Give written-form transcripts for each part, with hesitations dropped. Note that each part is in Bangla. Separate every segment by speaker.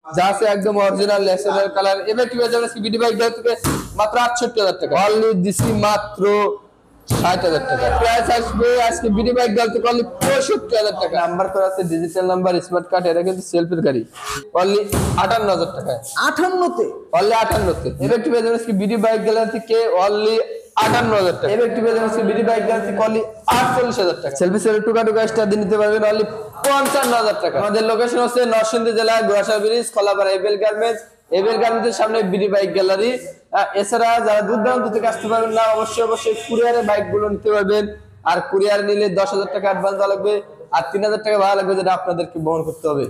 Speaker 1: যা আছে একদম অরিজিনাল ন্যাচারাল কালার। এবার কি পেয়ে যাবেন বিডি বাইক থেকে মাত্র ৬৮,০০০ টাকা। অনলি দিছি মাত্র ৬০,০০০ টাকা। প্রাইস আসবে আজকে বিডি বাইক থেকে অনলি ৬৫,০০০ টাকা। নাম্বার করা আছে ডিজিটাল নাম্বার, স্মার্ট কার্ড, এটা কিন্তু সেলফির গাড়ি। অনলি ৫৮,০০০ টাকা।
Speaker 2: ৫৮তে?
Speaker 1: অনলি ৫৮তে। এবার কি পেয়ে যাবেন বিডি বাইক গ্যালারি থেকে অনলি ৫৮,০০০ টাকা। এবার কি পেয়ে যাবেন বিডি বাইক গ্যালারি থেকে অনলি ৪৮,০০০ টাকা। সেলফি সেল টুকা টুকা স্টার দিয়ে নিতে পারবেন অনলি ৫৫,০০০ টাকা। আমাদের লোকেশন হচ্ছে নরসিংদী জেলা গোয়াসা bridge, Kalapara able garments. Able গার্মেন্টসের সামনে বিডি বাইক গ্যালারি। এছাড়া যারা দূর দূরান্ত থেকে আসতে পারবেন না, অবশ্যই কুরিয়ারে বাইক গুলো নিতে পারবেন। আর কুরিয়ার নিলে ১০,০০০ টাকা অ্যাডভান্স দেওয়া লাগবে, আর ৩,০০০ টাকা ভাড়া লাগবে, যেটা আপনাদেরকে বহন করতে হবে।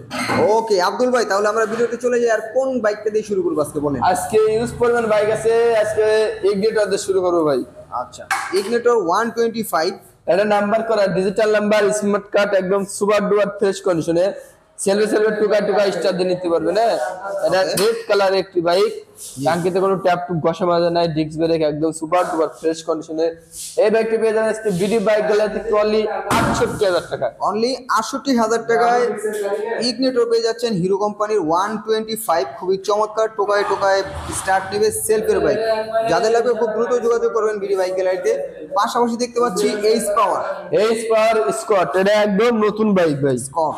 Speaker 2: ওকে আব্দুল ভাই, তাহলে আমরা ভিডিওতে চলে যাই। আর কোন বাইকটা দিয়ে শুরু করবো আজকে বলেন?
Speaker 1: আজকে ইউজ পরিমাণ বাইক আছে, আজকে ইগনিটর দিয়ে শুরু করবো ভাই।
Speaker 2: আচ্ছা, ইগনিটর 125,
Speaker 1: এটা নাম্বার করা ডিজিটাল নাম্বার, স্মার্ট কার্ড, একদম সুপার ডুপার ফ্রেশ কন্ডিশনে। সেলফি টুকা টুকা স্টার দিয়ে নিতে পারবেন। হ্যাঁ, এটা রেড কালার একটি বাইক, টাঙ্কিতে কোনো ট্যাপ টুপ ঘষা মাজা নাই, ডিস্ক ব্রেক একদম সুপার ডুপার ফ্রেশ কন্ডিশনে। এই বাইকটি পেয়ে যাবেন আজকে বিডি বাইক গ্যালারি থেকে অনলি ৬৮,০০০ টাকা।
Speaker 2: অনলি ৬৮,০০০ টাকায় ইগনিটর পেয়ে যাচ্ছেন হিরো কোম্পানির 125। খুবই চমৎকার, টোকায় টোকায় স্টার্ট নেবে সেলফের বাইক। যাদের লাগবে খুব দ্রুত যোগাযোগ করবেন বিডি বাইক গ্যালারিতে। পাশাপাশি দেখতে পাচ্ছি এইচ পাওয়ার
Speaker 1: স্কট, এটা একদম নতুন বাইক ভাই।
Speaker 2: স্কট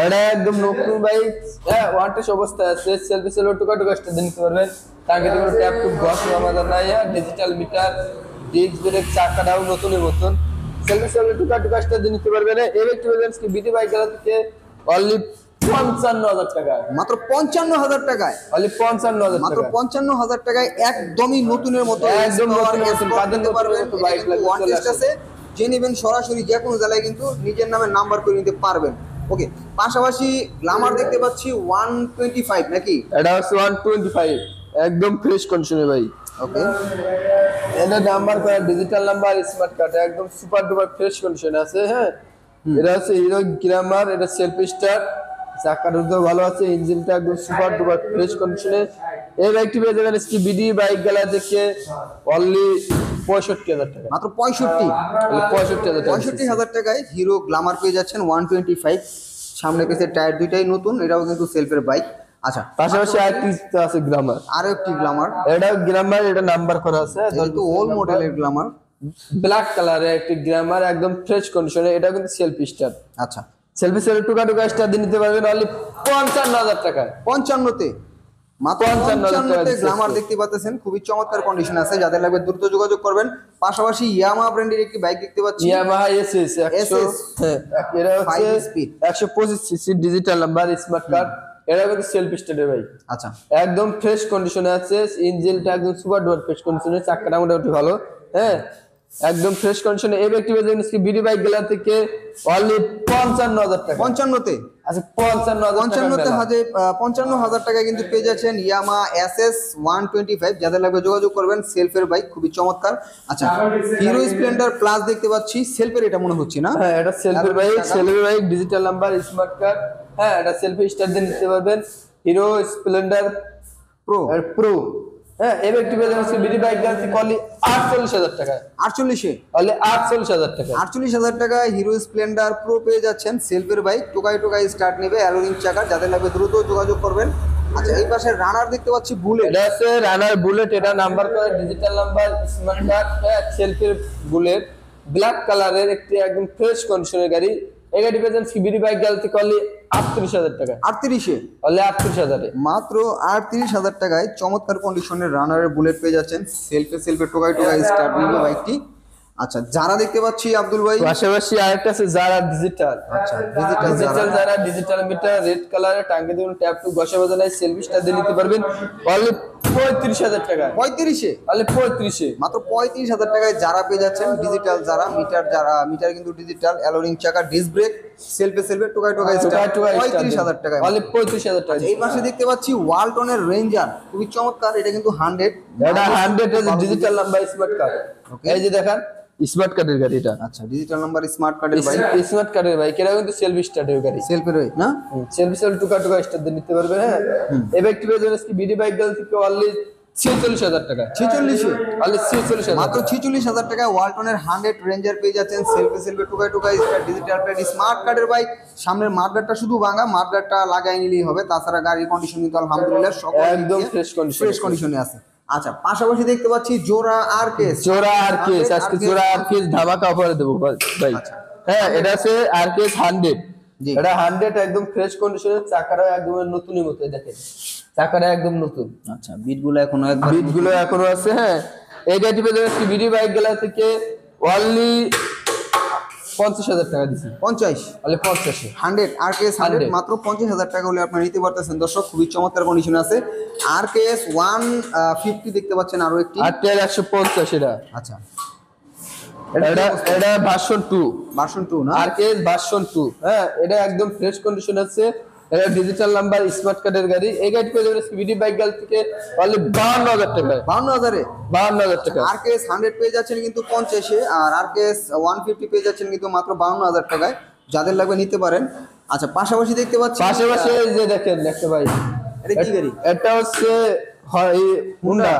Speaker 1: এটা একদম নতুন বাইক। হ্যাঁ, ওয়ান টেস্ট অবস্থায় আছে। সেলফি সেল টুকা টুকা স্টার দিয়ে নিতে পারবেন। টাঙ্কিতে কোনো ট্যাপ টুপ ঘষা মাজা নাই, ডিজিটাল মিটার, ডিস্ক ব্রেক, চাকাটাও নতুনের মতন। সেলফি সেল টুকা টুকা স্টার দিয়ে নিতে পারবেন। ইলেকট্রিক বিডি বাইক গ্যালারি থেকে অনলি ৫৫,০০০ টাকা।
Speaker 2: মাত্র ৫৫,০০০ টাকায়।
Speaker 1: অনলি ৫৫,০০০
Speaker 2: মাত্র ৫৫,০০০ টাকায় একদমই নতুনের মতো
Speaker 1: একদম নতুন
Speaker 2: পাবেন। বাইক ওয়ান টেস্ট আছে, যে নেবেন সরাসরি যে কোনো জেলায় কিন্তু নিজের নামে নাম্বার করে নিতে পারবেন। ওকে, পাশাপাশি গ্ল্যামার দেখতে পাচ্ছি 125 নাকি?
Speaker 1: এটা হচ্ছে 125, একদম ফ্রেশ কন্ডিশনে ভাই।
Speaker 2: ওকে,
Speaker 1: এটা নাম্বার করা ডিজিটাল নাম্বার, স্মার্ট কার্ড, একদম সুপার ডুপার ফ্রেশ কন্ডিশনে আছে। হ্যাঁ, এটা হচ্ছে হিরো গ্ল্যামার, এটা সেলফ স্টার, চাকাটা ভালো আছে, ইঞ্জিনটা একদম সুপার ডুপার ফ্রেশ কন্ডিশনে। এই বাইকটি পেয়ে যাবেন বিডি বাইক গ্যালারি থেকে অনলি ৬৫,০০০ টাকা।
Speaker 2: মাত্র ৬৫? ৬৫,০০০ টাকায় হিরো গ্ল্যামার পেয়ে যাচ্ছেন 125। সামনে পেছনে টায়ার দুইটাই নতুন, এটাও কিন্তু সেলফের বাইক। আচ্ছা,
Speaker 1: পাশাপাশি আরেকটি আছে গ্ল্যামার,
Speaker 2: আরো একটি গ্ল্যামার।
Speaker 1: এটাও গ্ল্যামার, এটা নাম্বার করা আছে,
Speaker 2: কিন্তু ওল্ড মডেলের গ্ল্যামার,
Speaker 1: ব্ল্যাক কালারের একটি গ্ল্যামার, একদম ফ্রেশ কন্ডিশনে। এটা কিন্তু সেলফ স্টার।
Speaker 2: আচ্ছা,
Speaker 1: সেলফি সেল টুকা টুকা স্টার দিয়ে নিতে পারবেন অনলি ৫৫,০০০ টাকা।
Speaker 2: ৫৫তে? মাত্র ৫৫তে গ্ল্যামার দেখতে পাচ্ছেন, খুবই চমৎকার কন্ডিশন আছে। যাদের লাগবে দ্রুত যোগাযোগ করবেন। পাশাপাশি ইয়ামাহা ব্র্যান্ডের একটি বাইক দেখতে পাচ্ছি,
Speaker 1: ইয়ামাহা এসএস 100। হ্যাঁ, এটা হচ্ছে 125 CC, digital number, smart card, এটা কিন্তু সেলফ স্টার্টের বাইক।
Speaker 2: আচ্ছা,
Speaker 1: একদম ফ্রেশ কন্ডিশনে আছে, ইঞ্জিনটা একদম সুপার ডুপার ফ্রেশ কন্ডিশনে, চাকাটা মোটামুটি ভালো। হ্যাঁ, একদম ফ্রেশ কন্ডিশনে। এই ব্যক্তি বিডি বাইক গ্যালারি থেকে অনলি ৫৫,০০০ টাকা।
Speaker 2: ৫৫তে?
Speaker 1: আচ্ছা,
Speaker 2: ৫৫,০০০ টাকায় কিন্তু পেয়ে যাচ্ছেন ইয়ামাহা এসএস 125। যাদের লাগবে যোগাযোগ করবেন, সেলফের বাইক, খুবই চমৎকার। আচ্ছা, হিরো স্প্লেন্ডার প্লাস দেখতে পাচ্ছি, সেলফের এটা মনে হচ্ছে না?
Speaker 1: হ্যাঁ, এটা সেলফের bike, digital number, smart card. হ্যাঁ, এটা সেলফি স্টার দিয়ে নিতে পারবেন। Hero Splendor Pro. হ্যাঁ, এই ব্যক্তি পেয়ে যাচ্ছে বিডি বাইক গ্যালারি থেকে অনলি ৪৮,০০০ টাকা।
Speaker 2: ৪৮?
Speaker 1: অনলি ৪৮,০০০ টাকা।
Speaker 2: ৪৮,০০০ টাকায় হিরো স্প্লেন্ডার প্রো পেয়ে যাচ্ছেন, সেলফের বাইক, টোকাই টোকাই স্টার্ট নেবে, অ্যালোরিং চাকা। যাদের লাগবে দ্রুত যোগাযোগ করবেন। আচ্ছা, এই পাশে রানার দেখতে পাচ্ছি বুলেট।
Speaker 1: এটা আছে রানার বুলেট, এটা নাম্বার করা ডিজিটাল নাম্বার, স্মার্ট কার্ড, সেলফির বুলেট, ব্ল্যাক কালারের একটি একদম ফ্রেশ কন্ডিশনের গাড়ি। এই গাড়ি পেয়ে যাচ্ছেন বিডি বাইক গ্যালারি থেকে অনলি ৩৮,০০০ টাকা।
Speaker 2: ৩৮-এ?
Speaker 1: অনলি ৩৮,০০০।
Speaker 2: মাত্র ৩৮,০০০ টাকায় চমৎকার কন্ডিশনের রানারের বুলেট পেয়ে যাচ্ছেন, সেলফে টোকাই টোকাই স্টার্ট নেবে বাইকটি। আচ্ছা, যারা দেখতে পাচ্ছি আব্দুল ভাই,
Speaker 1: পাশাপাশি আরেকটা আছে যারা ডিজিটাল।
Speaker 2: আচ্ছা,
Speaker 1: যারা ডিজিটাল মিটার, রেড কালারের, টাঙ্গিতে কোনো ট্যাপ টু ঘষা বাজা নাই, সেলফি স্টার দিয়ে নিতে পারবেন অনলি ৩৫,০০০ টাকা।
Speaker 2: ৩৫-এ?
Speaker 1: অনলি ৩৫-এ।
Speaker 2: মাত্র ৩৫,০০০ টাকায় যারা পেয়ে যাচ্ছেন ডিজিটাল যারা মিটার কিন্তু ডিজিটাল, অ্যালোরিং চাকা, ডিস্ক ব্রেক, সেলফে টোকাই টোকাই স্টার্ট, ৩৫,০০০ টাকায়।
Speaker 1: অনলি ৩৫,০০০ টাকা।
Speaker 2: এই পাশে দেখতে পাচ্ছি ওয়ালটনের রেঞ্জার, খুবই চমৎকার। এটা কিন্তু 100,
Speaker 1: এটা 100 ডিজিটাল নাম্বার, স্মার্ট কার্ড। এই যে দেখেন স্মার্ট কার্ডের গাড়ি এটা।
Speaker 2: আচ্ছা, ডিজিটাল নাম্বার, স্মার্ট কার্ডের বাইক,
Speaker 1: স্মার্ট কার্ডের বাইক, এটা কিন্তু সেলফি স্টার্টের গাড়ি।
Speaker 2: সেলফের বাইক না?
Speaker 1: সেলফি টুকা টুকা স্টার্ট দিয়ে নিতে পারবেন। হ্যাঁ, এই বাইকটি পেয়ে যাবেন বিডি বাইক গ্যালারি থেকে অনলি 46,000 টাকা।
Speaker 2: 46
Speaker 1: অনলি 46,000
Speaker 2: মাত্র 46,000 টাকায় ওয়ালটনের 100 রেঞ্জার পেয়ে যাচ্ছেন সেলফে টোকায় ডিজিটাল প্লেট স্মার্ট কার্ডের বাইক। সামনের মাঠগার্ডটা শুধু ভাঙা, মাঠগার্ডটা লাগাই নিলেই হবে, তাছাড়া গাড়ির কন্ডিশন কিন্তু আলহামদুলিল্লাহ সকল
Speaker 1: একদম ফ্রেশ
Speaker 2: কন্ডিশনে আছে। আচ্ছা, পাশাপাশি দেখতে পাচ্ছি জোড়া আরকেএস
Speaker 1: আজকে জোড়া আরকেএস ধামাকা অফারে দেবো ভাই। হ্যাঁ, এটা আছে আরকেএস 100, এটা 100 একদম ফ্রেশ কন্ডিশনের, চাকাটা একদম নতুনের মতো, দেখেন চাকাটা একদম নতুন।
Speaker 2: আচ্ছা, বিটগুলো
Speaker 1: এখনো আছে। হ্যাঁ, এই গাড়িটি পেয়ে যাবেন ভিডিও বাইক গেলা থেকে অনলি 50,000 টাকা দিচ্ছি।
Speaker 2: 50
Speaker 1: অনলি 50
Speaker 2: 100 আরকেএস 100 মাত্র 50,000 টাকা হলে আপনারা নিতে পারতেছেন। দর্শক, খুবই চমৎকার কন্ডিশন আছে। আরকেএস 150 দেখতে পাচ্ছেন, আরো একটি
Speaker 1: RTR 150 এটা।
Speaker 2: আচ্ছা,
Speaker 1: এটা ভার্সন 2
Speaker 2: না
Speaker 1: আরকেএস ভার্সন 2। হ্যাঁ, এটা একদম ফ্রেশ কন্ডিশন আছে, এটা ডিজিটাল নাম্বার স্মার্ট কার্ডের গাড়ি। এই গাড়ি পেয়ে যাবেন ভিডিও বাইক গেল থেকে অনলি 52,000 টাকা। 52,000 টাকা।
Speaker 2: আরকেএস 100 পেয়ে যাচ্ছেন কিন্তু 50 আর আরকেএস 150 পেয়ে যাচ্ছেন কিন্তু মাত্র 52,000 টাকায়। যাদের লাগবে নিতে পারেন। আচ্ছা, পাশাপাশি দেখতে পাচ্ছি
Speaker 1: এই যে দেখেন একটা ভাই,
Speaker 2: এটা কি গাড়ি?
Speaker 1: এটা হচ্ছে হুন্ডা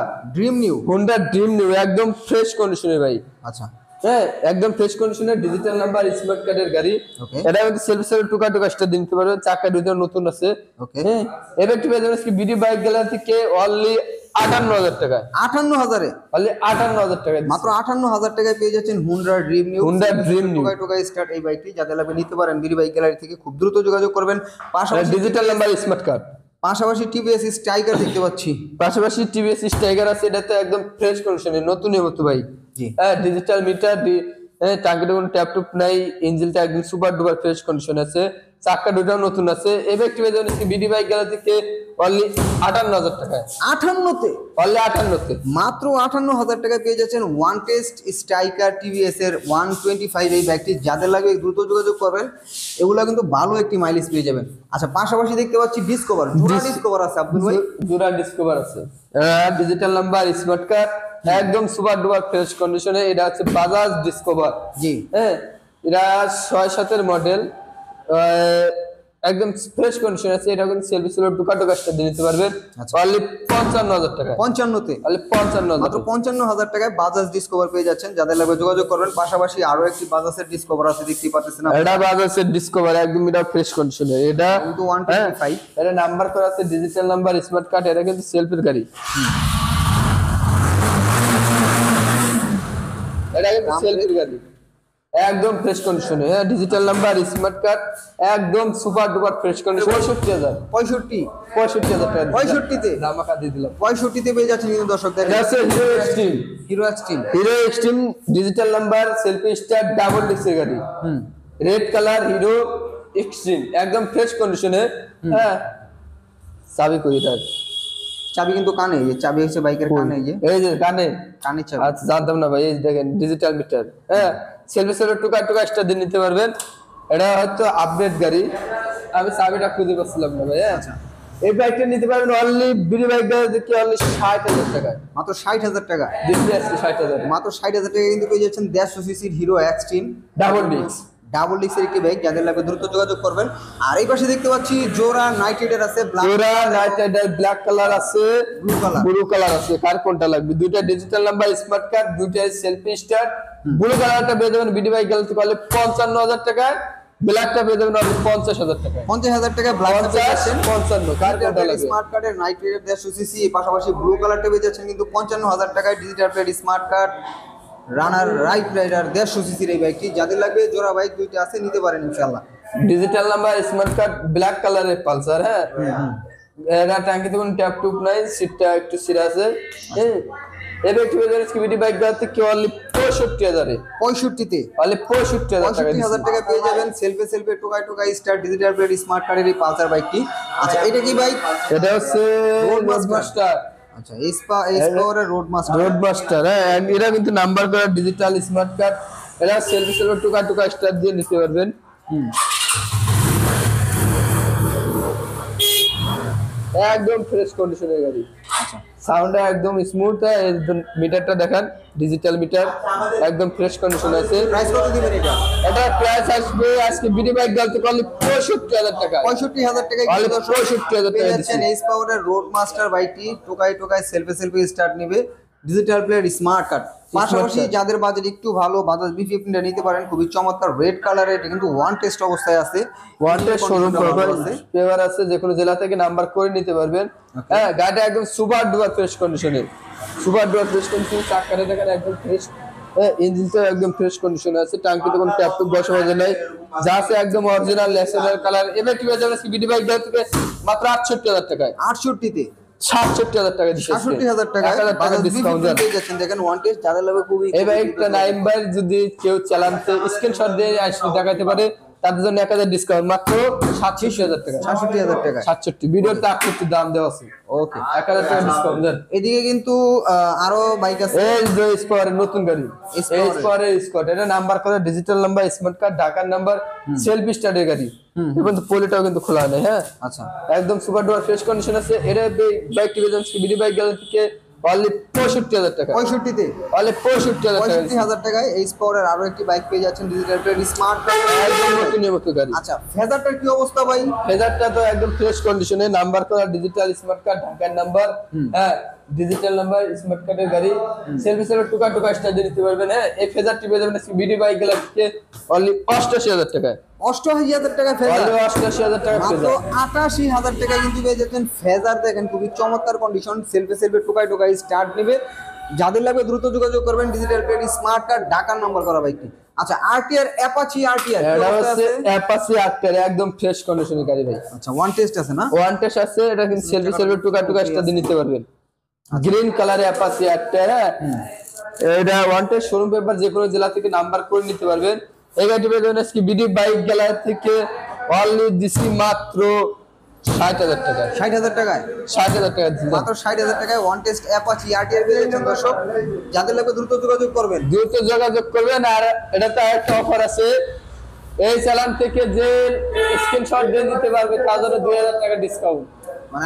Speaker 2: ড্রিম
Speaker 1: নিউ একদম ফ্রেশ কন্ডিশনের ভাই।
Speaker 2: আচ্ছা,
Speaker 1: হ্যাঁ, একদম ফ্রেশ কন্ডিশনের ডিজিটাল নাম্বার স্মার্ট কার্ডের গাড়ি। এটা কিন্তু সেলফি টুকা স্টার দিতে পারবেন, চাকা দুটো নতুন আছে। হ্যাঁ, এর একটু পেয়ে যাবেন ভিডিও বাইক গেলা থেকে অনলি 58,000 টাকা।
Speaker 2: 58,000
Speaker 1: অনলি 58,000 টাকা,
Speaker 2: মাত্র 58,000 টাকায় পেয়ে যাচ্ছেন হুন্ডা ড্রিম নিউ টুকা স্টার্ট এই বাইকটি। যাদের লাগবে নিতে পারেন ভিডিও বাইক গ্যালারি থেকে, খুব দ্রুত যোগাযোগ করবেন। পাশাপাশি
Speaker 1: ডিজিটাল নাম্বার স্মার্ট কার্ড,
Speaker 2: পাশাপাশি টিভিএস স্ট্রাইকার দেখতে পাচ্ছি।
Speaker 1: আছে, এটা তো একদম ফ্রেশ কন্ডিশনে, নতুনের মতো ভাই।
Speaker 2: জি,
Speaker 1: হ্যাঁ, ডিজিটাল মিটার, টাঙ্কিটা কোনো ট্যাপ টুপ নাই, ইঞ্জিনটা একদম সুপার ডুপার ফ্রেশ কন্ডিশন আছে, চাকা দুটাও নতুন আছে। এই ব্যক্তি পেয়ে যাবেন ভিডিও বাইক গেলা থেকে অনলি 58,000 টাকায়।
Speaker 2: 58তে
Speaker 1: অনলি 58তে
Speaker 2: মাত্র 58,000 টাকায় পেয়ে যাচ্ছেন ওয়ান টেস্ট স্ট্রাইকার টিভিএস এর 125 এই বাইকটি। যাদের লাগবে দ্রুত যোগাযোগ করবেন, এগুলো কিন্তু ভালো একটি মাইলেজ পেয়ে যাবেন। আচ্ছা, পাশাপাশি দেখতে পাচ্ছি ডিসকভার আছে আব্দুল ভাই।
Speaker 1: জোড়া ডিসকভার আছে, ডিজিটাল নাম্বার স্মার্ট কার্ড, একদম সুপার ডুপার ফ্রেশ কন্ডিশনে। এটা হচ্ছে বাজাজ ডিসকভার।
Speaker 2: জি,
Speaker 1: হ্যাঁ, এটা 6-7 মডেল, একদম ফ্রেশ কন্ডিশন আছে। এটা কিন্তু সেলফি টুকা স্টার দিয়ে নিতে পারবেন অনলি 55,000 টাকা।
Speaker 2: 55তে
Speaker 1: অনলি 55,000,
Speaker 2: মাত্র 55,000 টাকায় বাজাজ ডিসকভার পেয়ে যাচ্ছেন। যাদের লাগবে যোগাযোগ করবেন। পাশাপাশি আরো একটি বাজাজের ডিসকভার আছে, দেখতেই পাচ্ছেন।
Speaker 1: এটা বাজাজের ডিসকভার, একদম এটা ফ্রেশ কন্ডিশনে। এটা
Speaker 2: কিন্তু 125,
Speaker 1: এটা নাম্বার করা আছে ডিজিটাল নাম্বার স্মার্ট কার্ড। এটা কিন্তু সেলফির গাড়ি, এটা কিন্তু সেলফির গাড়ি, একদম ফ্রেশ কন্ডিশনে। হ্যাঁ, ডিজিটাল নাম্বার স্মার্ট কার্ড, একদম সুপার ডুপার ফ্রেশ কন্ডিশন। 65,000 টাকা।
Speaker 2: 65তে
Speaker 1: ধামাকা দিয়ে দিলাম।
Speaker 2: 65তে পেয়ে যাচ্ছেন কিন্তু দর্শক।
Speaker 1: এটা আছে
Speaker 2: Hero Xtreme
Speaker 1: digital number selfie star double ডিস্কের গাড়ি, রেড কালার হিরো এক্সট্রিম, একদম ফ্রেশ কন্ডিশনে। হ্যাঁ, চাবি কই? এটা
Speaker 2: চাবি কিন্তু কানে, এই চাবি হচ্ছে বাইকের কানে,
Speaker 1: এই যে কানে
Speaker 2: চাবি।
Speaker 1: আচ্ছা, জানতাম না ভাই। এই দেখেন ডিজিটাল মিটার। হ্যাঁ, সেলফি টুকা স্টার দিয়ে নিতে পারবেন। এটা হয়তো আপডেট গাড়ি, আমি চাবিটা খুঁজে পাচ্ছিলাম না ভাই। হ্যাঁ, এই বাইকটা নিতে পারবেন অনলি বিডি বাইক গাড়ি থেকে অনলি 60,000 টাকায়।
Speaker 2: মাত্র 60,000 টাকা
Speaker 1: দেখতে আসছে 60,000,
Speaker 2: মাত্র 60,000 টাকা কিন্তু পেয়ে যাচ্ছেন 150 সিসির হিরো এক্সট্রিম ডাবল ডিস্কের একটি বাইক। যাদের লাগবে দ্রুত যোগাযোগ করবেন। আর এই পাশে দেখতে পাচ্ছি জোড়া নাইট রাইডার আছে,
Speaker 1: ব্ল্যাক কালার আছে, ব্লু কালার আছে। কার কোনটা লাগবে? দুইটা ডিজিটাল নাম্বার স্মার্ট কার্ড, দুইটা সেলফি স্টার। ব্লু কালারটা পেয়ে যাবেন বিডি বাইক গেল থেকে 55,000 টাকায়, ব্ল্যাকটা পেয়ে যাবেন 50,000 টাকায়।
Speaker 2: 50,000 টাকা ব্ল্যাক পেয়ে যাচ্ছেন
Speaker 1: 55। কার কোনটা লাগবে?
Speaker 2: স্মার্ট কার্ডের নাইট রাইডার 150 সিসি। পাশাপাশি ব্লু কালারটা পেয়ে যাচ্ছেন কিন্তু 55,000 টাকায়, ডিজিটাল প্লেট স্মার্ট কার্ড রানার রাইট রাইডার 150 সিসির এই বাইকটি। যাদের লাগবে জোড়া বাইক দুইটা আছে, নিতে পারেন ইনশাআল্লাহ।
Speaker 1: Digital number smart card, black কালারের পালসার। হ্যাঁ, এটা ট্যাঙ্কিতে কোনো ট্যাপ টুপ নাই, সিটটা একটু সিরা আছে। হ্যাঁ, এর একটু স্কুটি বাইক দাঁড়াতে কি অনলি 65,000 এ।
Speaker 2: 65তে
Speaker 1: অনলি 65,000
Speaker 2: টাকা পেয়ে যাবেন সেলফে টোকাই স্টার ডিজিটাল প্লেট স্মার্ট কার্ডের এই পালসার বাইকটি। আচ্ছা, এটা কি বাইক?
Speaker 1: এটা হচ্ছে রোডমাস্টার।
Speaker 2: আচ্ছা, এসপাওয়ারের
Speaker 1: রোডমাস্টার। হ্যাঁ, এটা কিন্তু নাম্বার করা ডিজিটাল স্মার্ট কার্ড। এটা সেলফি টোকা স্টার দিয়ে নিতে পারবেন। একদম ফ্রেশ কন্ডিশনের গাড়ি। সাউন্ড একদম স্মুথ, মিটারটা দেখেন ডিজিটাল মিটার, একদম ফ্রেশ কন্ডিশন আছে।
Speaker 2: প্রাইস কত দিবেন এটা?
Speaker 1: এটা প্রাইস আসবে আজকে বিডি বাইক গেলতে করলে 65000 টাকা।
Speaker 2: 65000 টাকায়
Speaker 1: অনলি
Speaker 2: কিন্তু
Speaker 1: 65000 টাকা
Speaker 2: যাচ্ছেন এইচ পাওয়ারের রোড মাস্টার বাইকটি। টোকায় সেলফে স্টার্ট নেবে, ডিজিটাল প্লেয়ার, স্মার্ট কার্ড। পাশাপাশি যাদের বাজেট একটু ভালো, বাজাজ B15 নিতে পারেন, খুবই চমৎকার রেড কালারের। এটা কিন্তু ওয়ান টেস্ট অবস্থায় আছে,
Speaker 1: ওয়ান টেস্ট শোরুম পেপার আছে, যে কোনো জেলা থেকে নাম্বার করে নিতে পারবেন। হ্যাঁ, গাড়িটা একদম সুপার ডুপার ফ্রেশ কন্ডিশনে, সুপার ডুপার ফ্রেশ কন্ডিশন। চাকাটা দেখেন একদম ফ্রেশ, ইঞ্জিনটা একদম ফ্রেশ কন্ডিশনে আছে। টাঙ্কিতে কোনো ট্যাপ টুপ বসা হয়ে নাই, যা আছে একদম অরিজিনাল ন্যাচারাল কালার। এবার কি হয়ে যাবে বিডি বাইক থেকে মাত্র 68000 টাকায়।
Speaker 2: 68 তে
Speaker 1: 67000 টাকা দিচ্ছে,
Speaker 2: 67000 টাকায়
Speaker 1: 1000 টাকা ডিসকাউন্ট দেন।
Speaker 2: যাচ্ছেন। দেখেন ওয়ান টেস্ট যাদের লাগবে খুবই।
Speaker 1: এই বাইকটা নাইম্বার যদি কেউ চালানতে স্ক্রিনশট দিয়ে আসলে দেখাতে পারে, তাদের জন্য 1000 ডিসকাউন্ট, মাত্র 67000 টাকা।
Speaker 2: 67000 টাকায়
Speaker 1: 67 ভিডিওতে 68 দাম দেওয়া আছে।
Speaker 2: ওকে,
Speaker 1: 1000 টাকা ডিসকাউন্ট দেন।
Speaker 2: এদিকে কিন্তু আরো বাইক আছে।
Speaker 1: এই যে স্কোয়ারের নতুন গাড়ি, এই স্কোয়ারের স্কট, এটা নাম্বার করে ডিজিটাল নাম্বার, স্মার্ট কার্ড, ঢাকার নাম্বার, সেলফ স্টার্টের গাড়ি। এবং পলিটাও কিন্তু খোলা নেই। হ্যাঁ,
Speaker 2: আচ্ছা,
Speaker 1: একদম সুপার ডুপার ফ্রেশ কন্ডিশন আছে। এটা বাইকটি বেজেন্সি বিডি বাইক গেল থেকে অনলি 65000 টাকা।
Speaker 2: 65 তে
Speaker 1: অনলি 65000 টাকা।
Speaker 2: 65000 টাকায় এইচ পাওয়ারের আরো একটি বাইক পেয়ে যাচ্ছেন, ডিজিটাল প্লেয়ার, স্মার্ট কার্ড।
Speaker 1: একদম নতুন মতো গাড়ি।
Speaker 2: আচ্ছা, ফেজারটার কি অবস্থা ভাই?
Speaker 1: ফেজারটা তো একদম ফ্রেশ কন্ডিশনে, নাম্বার করা ডিজিটাল স্মার্ট কার্ড, ঢাকার নাম্বার। হ্যাঁ, ডিজিটাল নাম্বার, স্মার্ট কার্ডের গাড়ি, সেলফি টুকা টুকা স্টার দিয়ে নিতে পারবেন। হ্যাঁ, এই ফেজারটি পেয়ে যাবেন বিডি বাইক গেল থেকে অনলি 88000 টাকায়।
Speaker 2: 88000 টাকায় ফেজার,
Speaker 1: অনলি 88000 টাকা
Speaker 2: মাত্র
Speaker 1: ফেজার।
Speaker 2: 88000 টাকায় কিন্তু পেয়ে যাচ্ছেন ফেজার। দেখেন খুবই চমৎকার কন্ডিশন, সেলফে টোকায় স্টার্ট নেবে। যাদের লাগবে দ্রুত যোগাযোগ করবেন, ডিজিটাল প্লেয়ার, স্মার্ট কার্ড, ঢাকার নাম্বার করা বাইকটি। আচ্ছা, আরটিআর অ্যাপাচি, আরটিআর
Speaker 1: এটা হচ্ছে অ্যাপাচি আটটার একদম ফ্রেশ কন্ডিশনের গাড়ি ভাই।
Speaker 2: আচ্ছা, ওয়ান টেস্ট আছে না?
Speaker 1: ওয়ান টেস্ট আছে, এটা কিন্তু সেলফি টুকা টুকা স্টার দিয়ে নিতে পারবেন। গ্রিন কালারে অ্যাপাচি আটটা। হ্যাঁ, এটা ওয়ান টেস্ট শোরুম পেপার, যে কোনো জেলা থেকে নাম্বার করে নিতে পারবেন। এই গাড়িটি পেয়ে যাবেন আজকে বিডি বাইক গেলা থেকে অনলি দিছি মাত্র 60000 টাকা।
Speaker 2: 60000 টাকায়
Speaker 1: 60000 টাকা দিছি।
Speaker 2: মাত্র 60000 টাকায় ওয়ান টেস্ট অ্যাপাচি আরটিআর পেয়ে যাচ্ছেন দর্শক। যাদের লাগবে দ্রুত যোগাযোগ করবেন,
Speaker 1: দ্রুত যোগাযোগ করবেন। আর এটাতে একটা অফার আছে, এই চালান থেকে যে স্ক্রিনশট দিয়ে দিতে পারবে তার জন্য 2000 টাকা ডিসকাউন্ট।
Speaker 2: মানে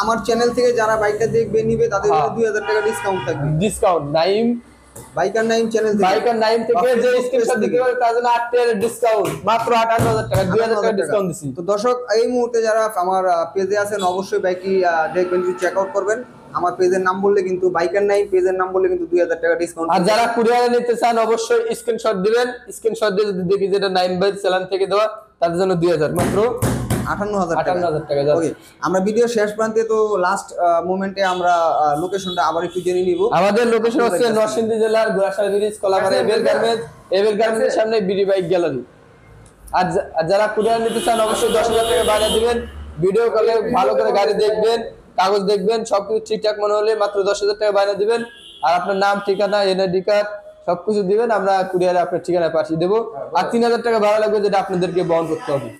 Speaker 2: আমার চ্যানেল থেকে যারা বাইকটা দেখবে নিবে তাদের জন্য 2000 টাকা ডিসকাউন্ট থাকবে।
Speaker 1: Discount Naim
Speaker 2: biker Naim channel থেকে,
Speaker 1: বাইকার নাইম থেকে যে স্ক্রিনশট দিতে পারবে তার জন্য 8 টাকা ডিসকাউন্ট, মাত্র 58000 টাকা, 2000 টাকা ডিসকাউন্ট দিছি।
Speaker 2: তো দর্শক, এই মুহূর্তে যারা আমার পেজে আছেন অবশ্যই বাইকটি দেখবেন, চেক আউট করবেন। আমার পেজের নাম বললে কিন্তু, বাইকার নাইম পেজের নাম বললে কিন্তু 2000 টাকা ডিসকাউন্ট।
Speaker 1: আর যারা কুরিয়ারে নিতে চান অবশ্যই স্ক্রিনশট দিবেন। স্ক্রিনশট দিয়ে যদি দেখি যেটা নাইম বাই চালান থেকে দেওয়া, তাদের জন্য 2000, মাত্র
Speaker 2: 58000 টাকা। ওকে, আমরা ভিডিও শেষ প্রান্তে তো লাস্ট মোমেন্টে আমরা লোকেশনটা আবার একটু জেনে নিব।
Speaker 1: আমাদের লোকেশন হচ্ছে নরসিংদী জেলার Ghorashal bridge, Kalapara able garments, able গার্মেন্টসের সামনে বিডি বাইক গ্যালারি। আর যারা কুরিয়ার নিতে চান অবশ্যই 10000 টাকা বাড়া দিবেন। ভিডিও কলে ভালো করে গাড়ি দেখবেন, কাগজ দেখবেন, সবকিছু ঠিকঠাক মনে হলে মাত্র 10000 টাকা বাড়া দিবেন। আর আপনার নাম, ঠিকানা, এনআইডি কার্ড সবকিছু দিবেন, আমরা কুরিয়ারে আপনার ঠিকানায় পাঠিয়ে দেবো। আর 3000 টাকা ভাড়া লাগবে, যেটা আপনাদেরকে বহন করতে হবে।